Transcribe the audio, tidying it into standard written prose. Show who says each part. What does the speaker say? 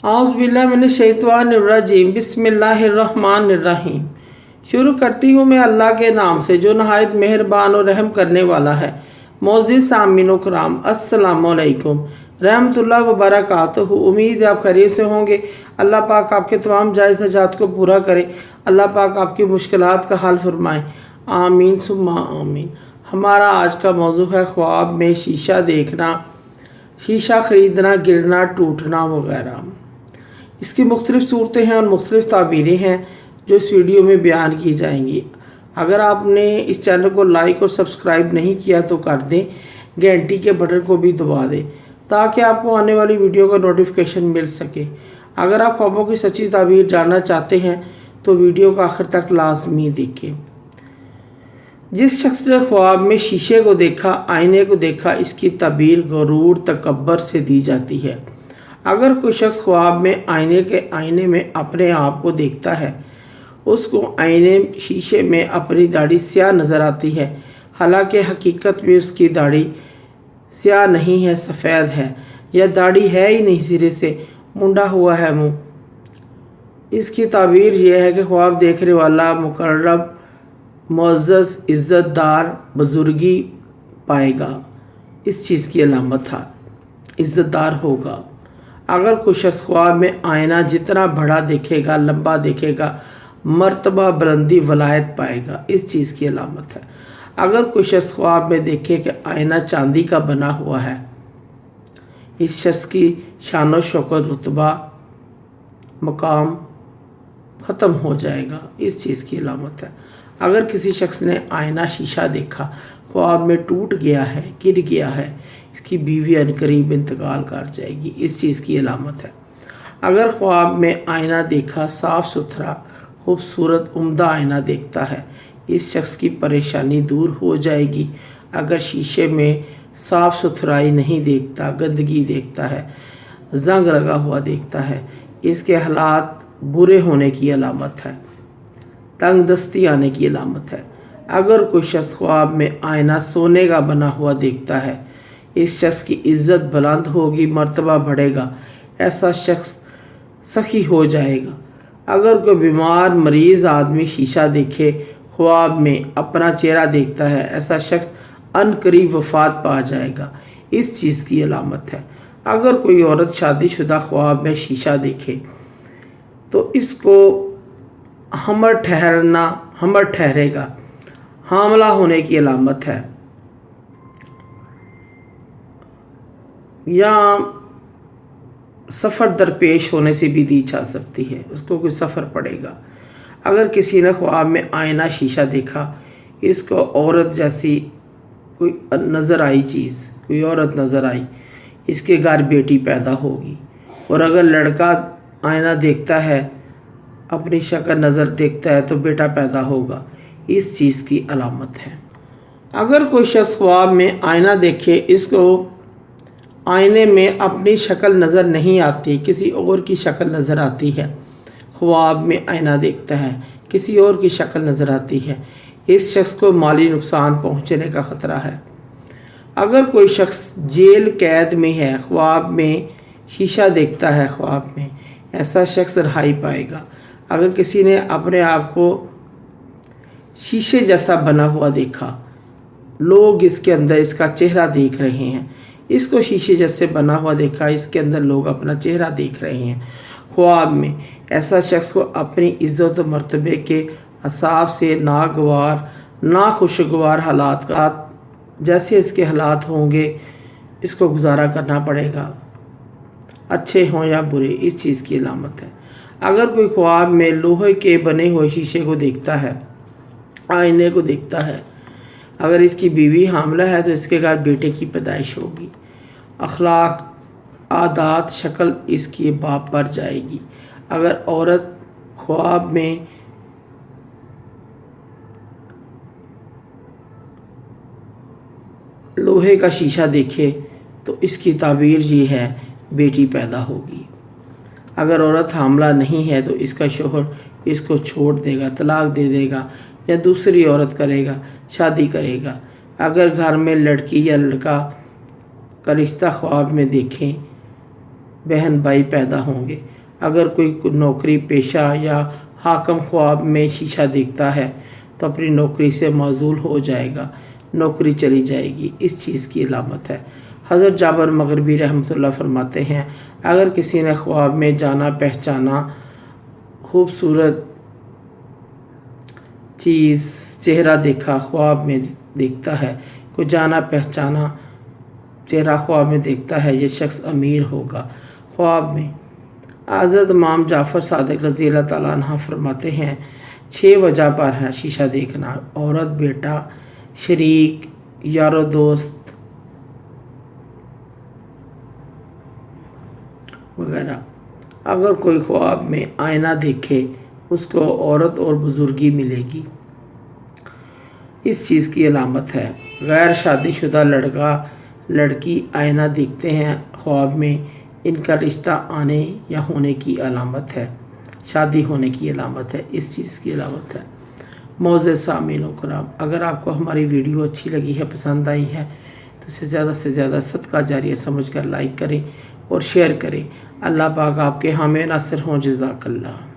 Speaker 1: औज़ुबिल्लाहिमिनश्शैतानिर्रजीम बिस्मिल्लाहिर्रहमानिर्रहीम। शुरू करती हूँ मैं अल्लाह के नाम से जो नहायत मेहरबान और रहम करने वाला है। मोअज़्ज़िज़ सामीन व कराम, अस्सलामु अलैकुम रहमतुल्लाहि व बरकातहू। उम्मीद है आप खैरियत से होंगे। अल्लाह पाक आपके तमाम जायज़ हजात को पूरा करे। अल्लाह पाक आपकी मुश्किलात का हल फरमाए। आमीन सुम्मा आमीन। हमारा आज का मौजू है ख्वाब में शीशा देखना, शीशा ख़रीदना, गिरना, टूटना वगैरह। इसकी मुख्तलिफ़ सूरतें हैं और मुख्तलिफ़ ताबीरें हैं जो इस वीडियो में बयान की जाएंगी। अगर आपने इस चैनल को लाइक और सब्सक्राइब नहीं किया तो कर दें, घंटी के बटन को भी दबा दें ताकि आपको आने वाली वीडियो का नोटिफिकेशन मिल सके। अगर आप ख्वाबों की सच्ची ताबीर जानना चाहते हैं तो वीडियो का आखिर तक लाजमी देखें। जिस शख्स ने ख्वाब में शीशे को देखा, आईने को देखा, इसकी ताबीर गरूर तकब्बर से दी जाती है। अगर कोई शख्स ख्वाब में आईने में अपने आप को देखता है, उसको आईने शीशे में अपनी दाढ़ी स्याह नज़र आती है, हालांकि हकीकत में उसकी दाढ़ी स्याह नहीं है, सफ़ेद है, या दाढ़ी है ही नहीं, सिरे से मुंडा हुआ है मुंह। इसकी ताबीर यह है कि ख्वाब देखने वाला मुकर्रब, मुअज़्ज़ज़, इज़्ज़तदार, बुजुर्गी पाएगा। इस चीज़ की अलामत है, इज़्ज़तदार होगा। अगर कोई शख्स ख्वाब में आईना जितना बड़ा देखेगा, लंबा देखेगा, मर्तबा, बुलंदी, वलायत पाएगा। इस चीज़ की अलामत है। अगर कोई शख्स ख्वाब में देखे कि आईना चांदी का बना हुआ है, इस शख्स की शान व शौकत, रुतबा, मकाम ख़त्म हो जाएगा। इस चीज़ की अलामत है। अगर किसी शख्स ने आईना शीशा देखा, ख्वाब में टूट गया है, गिर गया है, इसकी बीवी अनकरीब इंतकाल कर जाएगी। इस चीज़ की अलामत है। अगर ख्वाब में आईना देखा, साफ़ सुथरा, खूबसूरत, उम्दा आईना देखता है, इस शख्स की परेशानी दूर हो जाएगी। अगर शीशे में साफ़ सुथराई नहीं देखता, गंदगी देखता है, जंग लगा हुआ देखता है, इसके हालात बुरे होने की अलामत है, तंग दस्ती आने की अलामत है। अगर कोई शख्स ख्वाब में आईना सोने का बना हुआ देखता है, इस शख्स की इज़्ज़त बुलंद होगी, मर्तबा बढ़ेगा, ऐसा शख्स सखी हो जाएगा। अगर कोई बीमार मरीज़ आदमी शीशा देखे, ख्वाब में अपना चेहरा देखता है, ऐसा शख्स अनकरीब वफ़ात पा जाएगा। इस चीज़ की अलामत है। अगर कोई औरत शादीशुदा ख्वाब में शीशा देखे तो इसको हमर ठहरेगा, हामला होने की अलामत है, या सफ़र दरपेश होने से भी दी जा सकती है, उसको कोई सफ़र पड़ेगा। अगर किसी ने ख्वाब में आईना शीशा देखा, इसको औरत जैसी कोई नज़र आई चीज़, कोई औरत नज़र आई, इसके घर बेटी पैदा होगी। और अगर लड़का आईना देखता है, अपनी शक्ल नज़र देखता है, तो बेटा पैदा होगा। इस चीज़ की अलामत है। अगर कोई शख्स ख्वाब में आईना देखे, इसको आईने में अपनी शक्ल नज़र नहीं आती, किसी और की शक्ल नज़र आती है। ख्वाब में आईना देखता है, किसी और की शक्ल नज़र आती है, इस शख्स को माली नुकसान पहुंचने का ख़तरा है। अगर कोई शख्स जेल कैद में है, ख्वाब में शीशा देखता है, ख्वाब में, ऐसा शख्स रिहाई पाएगा। अगर किसी ने अपने आप को शीशे जैसा बना हुआ देखा, लोग इसके अंदर इसका चेहरा देख रहे हैं, इसको शीशे जैसे बना हुआ देखा, इसके अंदर लोग अपना चेहरा देख रहे हैं ख्वाब में, ऐसा शख्स को अपनी इज़्ज़त व मर्तबे के हिसाब से नागवार, नाखुशगवार हालात का जैसे इसके हालात होंगे, इसको गुजारा करना पड़ेगा, अच्छे हों या बुरे। इस चीज़ की अलामत है। अगर कोई ख्वाब में लोहे के बने हुए शीशे को देखता है, आईने को देखता है, अगर इसकी बीवी हामला है तो इसके घर बेटे की पैदाइश होगी। अखलाक, आदात, शक्ल इसकी बाप पर जाएगी। अगर औरत ख्वाब में लोहे का शीशा देखे तो इसकी ताबीर ये है, बेटी पैदा होगी। अगर औरत हामला नहीं है तो इसका शोहर इसको छोड़ देगा, तलाक दे देगा, या दूसरी औरत करेगा, शादी करेगा। अगर घर में लड़की या लड़का का रिश्ता ख्वाब में देखें बहन भाई पैदा होंगे। अगर कोई नौकरी पेशा या हाकम ख्वाब में शीशा देखता है तो अपनी नौकरी से माजूल हो जाएगा, नौकरी चली जाएगी, इस चीज़ की अलामत है। हज़रत जाबर मगरबी रहमतुल्लाह फरमाते हैं, अगर किसी ने ख्वाब में जाना पहचाना खूबसूरत चीज़ चेहरा देखा, ख्वाब में देखता है, कोई जाना पहचाना चेहरा ख्वाब में देखता है, ये शख्स अमीर होगा। ख्वाब में हज़रत इमाम जाफ़र सादिक रज़ी अल्लाह ताला अन्हु फरमाते हैं, 6 वजह पर है शीशा देखना, औरत, बेटा, शरीक, यारो दोस्त वगैरह। अगर कोई ख्वाब में आईना देखे उसको औरत और बुज़ुर्गी मिलेगी, इस चीज़ की अलामत है। गैर शादीशुदा लड़का लड़की आईना देखते हैं ख्वाब में, इनका रिश्ता आने या होने की अलामत है, शादी होने की अलामत है, इस चीज़ की अलामत है। मोअज़्ज़िज़ सामीन व कराम, अगर आपको हमारी वीडियो अच्छी लगी है, पसंद आई है तो इसे ज़्यादा से ज़्यादा सदका जारिया समझकर लाइक करें और शेयर करें। अल्लाह पाक आपके हामी नासिर हों। जज़ाकल्लाह।